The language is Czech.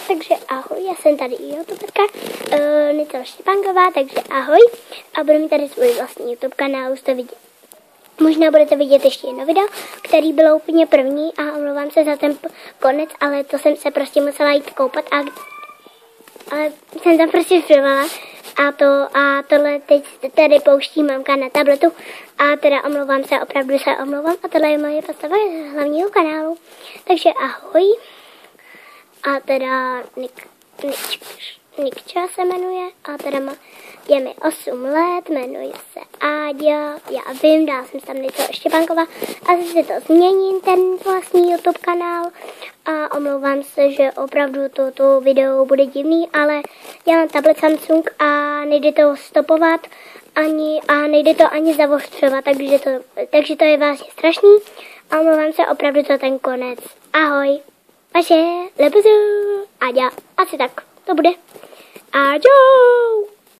Takže ahoj, já jsem tady youtuberka Nitela Štěpánková, takže ahoj. A budu mít tady svůj vlastní YouTube kanál, už to vidět. Možná budete vidět ještě jedno video, který bylo úplně první a omlouvám se za ten konec, ale to jsem se prostě musela jít koupat ale jsem tam prostě filmovala a tohle teď tady pouští mamka na tabletu a teda omlouvám se, opravdu se omlouvám a tohle je moje postava z hlavního kanálu. Takže ahoj. A teda Nikča se jmenuje a teda je mi 8 let, jmenuje se Áďa, já vím, dala jsem tam Nitela Štěpánková, asi si to změním, ten vlastní YouTube kanál a omlouvám se, že opravdu toto video bude divný, ale já mám tablet Samsung a nejde to stopovat a nejde to ani zavostřovat, takže to je vlastně strašný a omlouvám se opravdu za ten konec. Ahoj, vaše Lebuzu, Áďa, asi tak to bude. Áďo!